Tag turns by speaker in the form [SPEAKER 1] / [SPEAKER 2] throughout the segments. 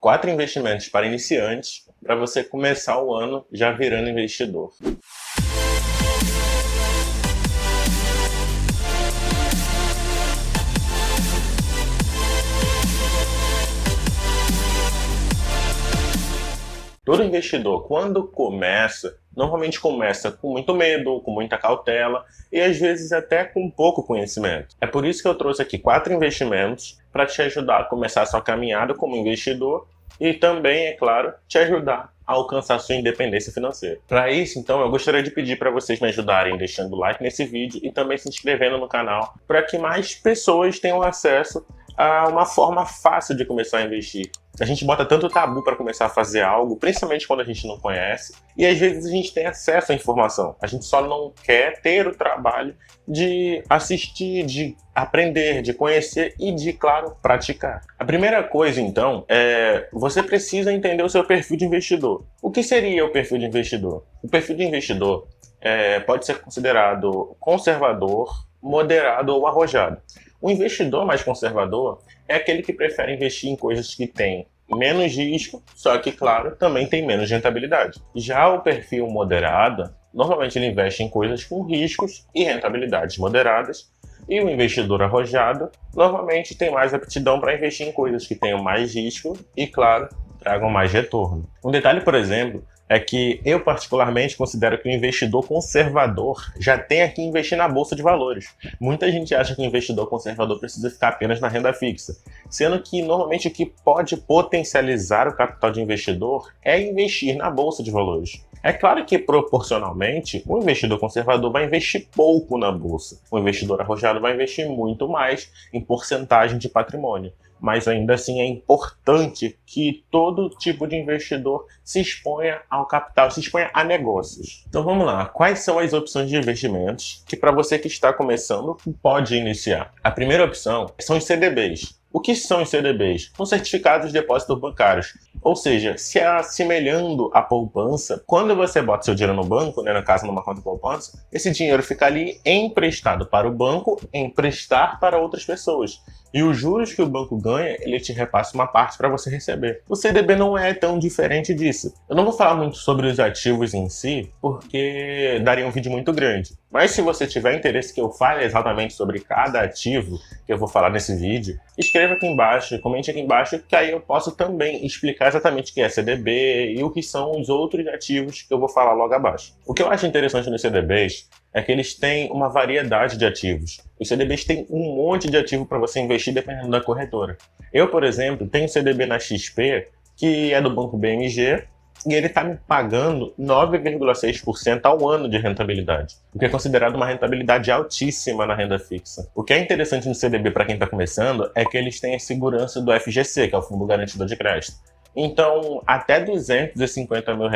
[SPEAKER 1] 4 investimentos para iniciantes para você começar o ano já virando investidor. Todo investidor, quando começa, normalmente começa com muito medo, com muita cautela e às vezes até com pouco conhecimento. É por isso que eu trouxe aqui 4 investimentos para te ajudar a começar a sua caminhada como investidor e também, é claro, te ajudar a alcançar sua independência financeira. Para isso, então, eu gostaria de pedir para vocês me ajudarem deixando o like nesse vídeo e também se inscrevendo no canal para que mais pessoas tenham acesso a uma forma fácil de começar a investir. A gente bota tanto tabu para começar a fazer algo, principalmente quando a gente não conhece, e às vezes a gente tem acesso à informação. A gente só não quer ter o trabalho de assistir, de aprender, de conhecer e de, claro, praticar. A primeira coisa, então, é você precisa entender o seu perfil de investidor. O que seria o perfil de investidor? O perfil de investidor pode ser considerado conservador, moderado ou arrojado. O investidor mais conservador é aquele que prefere investir em coisas que têm menos risco, só que, claro, também tem menos rentabilidade. Já o perfil moderado, normalmente ele investe em coisas com riscos e rentabilidades moderadas, e o investidor arrojado, normalmente tem mais aptidão para investir em coisas que tenham mais risco e, claro, tragam mais retorno. Um detalhe, por exemplo, é que eu particularmente considero que o investidor conservador já tem que investir na bolsa de valores. Muita gente acha que o investidor conservador precisa ficar apenas na renda fixa, sendo que normalmente o que pode potencializar o capital de investidor é investir na bolsa de valores. É claro que proporcionalmente o investidor conservador vai investir pouco na bolsa, o investidor arrojado vai investir muito mais em porcentagem de patrimônio. Mas ainda assim é importante que todo tipo de investidor se exponha ao capital, se exponha a negócios. Então vamos lá, quais são as opções de investimentos que para você que está começando pode iniciar? A primeira opção são os CDBs. O que são os CDBs? São certificados de depósitos bancários, ou seja, se assemelhando à poupança, quando você bota seu dinheiro no banco, no caso numa conta de poupança, esse dinheiro fica ali emprestado para o banco, emprestar para outras pessoas. E os juros que o banco ganha, ele te repassa uma parte para você receber. O CDB não é tão diferente disso. Eu não vou falar muito sobre os ativos em si, porque daria um vídeo muito grande. Mas se você tiver interesse que eu fale exatamente sobre cada ativo que eu vou falar nesse vídeo, escreva aqui embaixo, comente aqui embaixo, que aí eu posso também explicar exatamente o que é CDB e o que são os outros ativos que eu vou falar logo abaixo. O que eu acho interessante nos CDBs é que eles têm uma variedade de ativos. Os CDBs têm um monte de ativo para você investir dependendo da corretora. Eu, por exemplo, tenho CDB na XP, que é do Banco BMG, e ele está me pagando 9,6% ao ano de rentabilidade, o que é considerado uma rentabilidade altíssima na renda fixa. O que é interessante no CDB para quem está começando é que eles têm a segurança do FGC, que é o Fundo Garantidor de Crédito. Então, até R$250 mil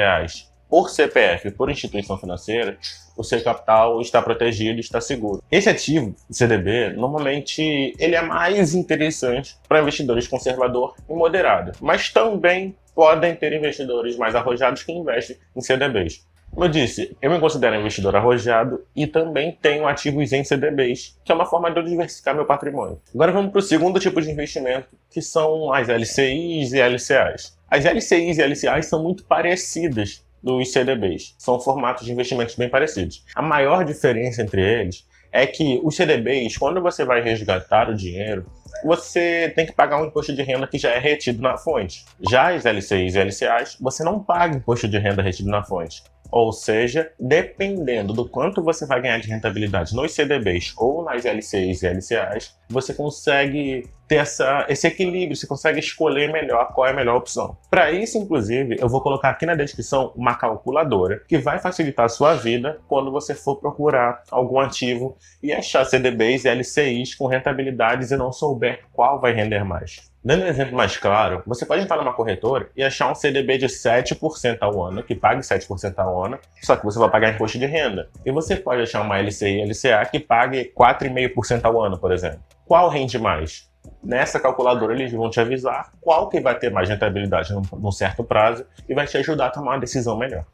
[SPEAKER 1] por CPF, por instituição financeira, o seu capital está protegido, está seguro. Esse ativo, CDB, normalmente ele é mais interessante para investidores conservador e moderado, mas também podem ter investidores mais arrojados que investem em CDBs. Como eu disse, eu me considero investidor arrojado e também tenho ativos em CDBs, que é uma forma de eu diversificar meu patrimônio. Agora vamos para o segundo tipo de investimento, que são as LCIs e LCAs. As LCIs e LCAs são muito parecidas dos CDBs. São formatos de investimentos bem parecidos. A maior diferença entre eles é que os CDBs, quando você vai resgatar o dinheiro, você tem que pagar um imposto de renda que já é retido na fonte. Já as LCIs e LCAs, você não paga imposto de renda retido na fonte. Ou seja, dependendo do quanto você vai ganhar de rentabilidade nos CDBs ou nas LCIs e LCAs, você consegue ter esse equilíbrio, você consegue escolher melhor qual é a melhor opção. Para isso, inclusive, eu vou colocar aqui na descrição uma calculadora que vai facilitar a sua vida quando você for procurar algum ativo e achar CDBs e LCIs com rentabilidades e não souber qual vai render mais. Dando um exemplo mais claro, você pode entrar numa corretora e achar um CDB de 7% ao ano, que pague 7% ao ano, só que você vai pagar imposto de renda. E você pode achar uma LCI e LCA que pague 4,5% ao ano, por exemplo. Qual rende mais? Nessa calculadora eles vão te avisar qual que vai ter mais rentabilidade num certo prazo e vai te ajudar a tomar uma decisão melhor.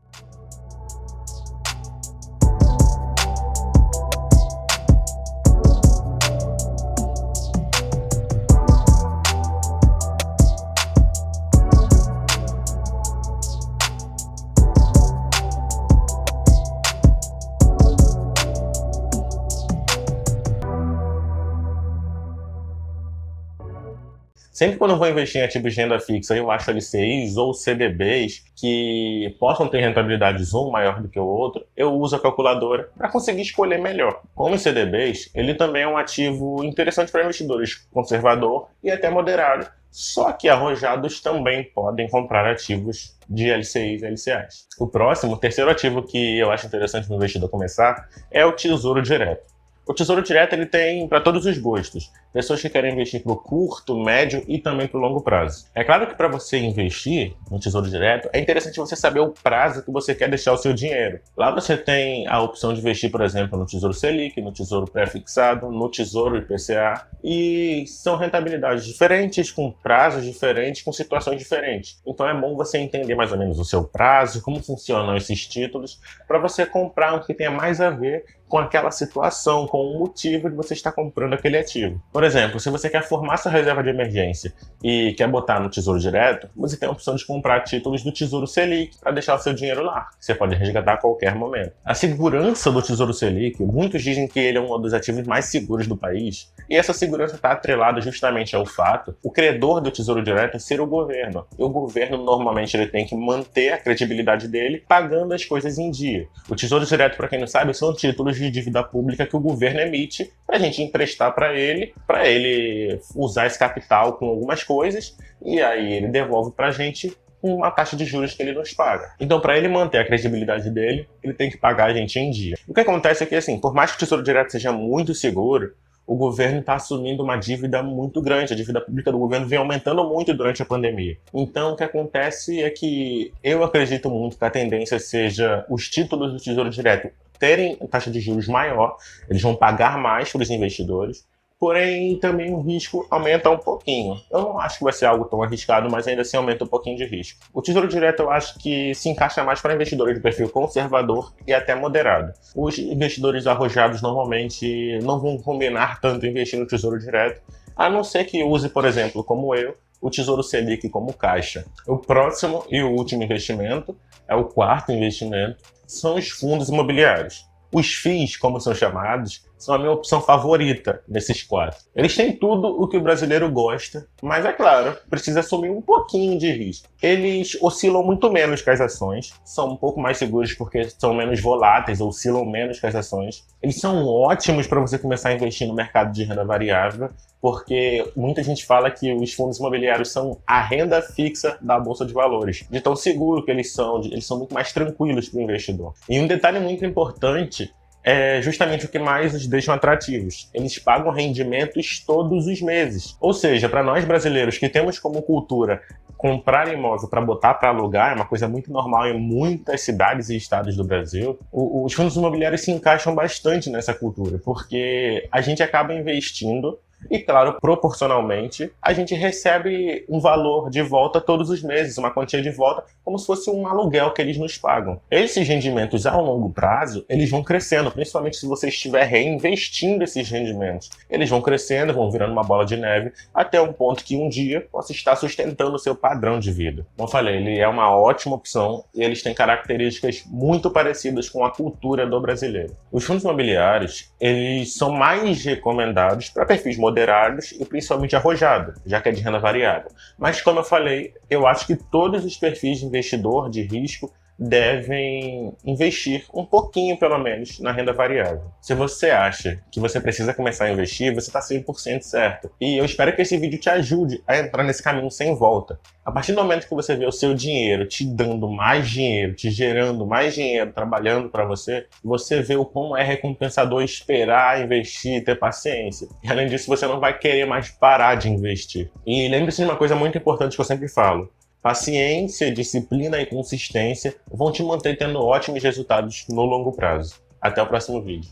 [SPEAKER 1] Sempre quando eu vou investir em ativos de renda fixa, eu acho LCIs ou CDBs que possam ter rentabilidades um maior do que o outro, eu uso a calculadora para conseguir escolher melhor. Como os CDBs, ele também é um ativo interessante para investidores conservador e até moderado. Só que arrojados também podem comprar ativos de LCIs e LCAs. O próximo, o terceiro ativo que eu acho interessante para o investidor começar é o Tesouro Direto. O Tesouro Direto ele tem para todos os gostos. Pessoas que querem investir para o curto, médio e também para o longo prazo. É claro que para você investir no Tesouro Direto, é interessante você saber o prazo que você quer deixar o seu dinheiro. Lá você tem a opção de investir, por exemplo, no Tesouro Selic, no Tesouro Pré-fixado, no Tesouro IPCA. E são rentabilidades diferentes, com prazos diferentes, com situações diferentes. Então é bom você entender mais ou menos o seu prazo, como funcionam esses títulos, para você comprar um que tenha mais a ver com aquela situação, com o motivo de você estar comprando aquele ativo. Por exemplo, se você quer formar sua reserva de emergência e quer botar no Tesouro Direto, você tem a opção de comprar títulos do Tesouro Selic para deixar o seu dinheiro lá. Você pode resgatar a qualquer momento. A segurança do Tesouro Selic, muitos dizem que ele é um dos ativos mais seguros do país, e essa segurança está atrelada justamente ao fato, o credor do Tesouro Direto ser o governo. E o governo, normalmente, ele tem que manter a credibilidade dele pagando as coisas em dia. O Tesouro Direto, para quem não sabe, são títulos de dívida pública que o governo emite para a gente emprestar para ele usar esse capital com algumas coisas, e aí ele devolve para a gente uma taxa de juros que ele nos paga. Então, para ele manter a credibilidade dele, ele tem que pagar a gente em dia. O que acontece é que, assim, por mais que o Tesouro Direto seja muito seguro, o governo está assumindo uma dívida muito grande. A dívida pública do governo vem aumentando muito durante a pandemia. Então, o que acontece é que eu acredito muito que a tendência seja os títulos do Tesouro Direto terem taxa de juros maior, eles vão pagar mais para os investidores, porém também o risco aumenta um pouquinho. Eu não acho que vai ser algo tão arriscado, mas ainda assim aumenta um pouquinho de risco. O Tesouro Direto eu acho que se encaixa mais para investidores de perfil conservador e até moderado. Os investidores arrojados normalmente não vão combinar tanto investir no Tesouro Direto, a não ser que use, por exemplo, como eu, o Tesouro Selic como caixa. O próximo e o último investimento, é o quarto investimento, são os fundos imobiliários. Os FIIs, como são chamados, são a minha opção favorita desses quatro. Eles têm tudo o que o brasileiro gosta, mas é claro, precisa assumir um pouquinho de risco. Eles oscilam muito menos que as ações, são um pouco mais seguros porque são menos voláteis, oscilam menos que as ações. Eles são ótimos para você começar a investir no mercado de renda variável, porque muita gente fala que os fundos imobiliários são a renda fixa da Bolsa de Valores. De tão seguro que eles são muito mais tranquilos para o investidor. E um detalhe muito importante é justamente o que mais os deixam atrativos. Eles pagam rendimentos todos os meses. Ou seja, para nós brasileiros que temos como cultura comprar imóvel para botar para alugar, é uma coisa muito normal em muitas cidades e estados do Brasil, os fundos imobiliários se encaixam bastante nessa cultura, porque a gente acaba investindo e, claro, proporcionalmente, a gente recebe um valor de volta todos os meses, uma quantia de volta, como se fosse um aluguel que eles nos pagam. Esses rendimentos a longo prazo, eles vão crescendo, principalmente se você estiver reinvestindo esses rendimentos. Eles vão crescendo, vão virando uma bola de neve, até um ponto que um dia possa estar sustentando o seu padrão de vida. Como eu falei, ele é uma ótima opção e eles têm características muito parecidas com a cultura do brasileiro. Os fundos imobiliários, eles são mais recomendados para perfis moderados e principalmente arrojados, já que é de renda variável. Mas, como eu falei, eu acho que todos os perfis de investidor de risco devem investir um pouquinho, pelo menos, na renda variável. Se você acha que você precisa começar a investir, você está 100% certo. E eu espero que esse vídeo te ajude a entrar nesse caminho sem volta. A partir do momento que você vê o seu dinheiro te dando mais dinheiro, te gerando mais dinheiro, trabalhando para você, você vê o quão é recompensador esperar, investir, ter paciência. E além disso, você não vai querer mais parar de investir. E lembre-se de uma coisa muito importante que eu sempre falo. Paciência, disciplina e consistência vão te manter tendo ótimos resultados no longo prazo. Até o próximo vídeo.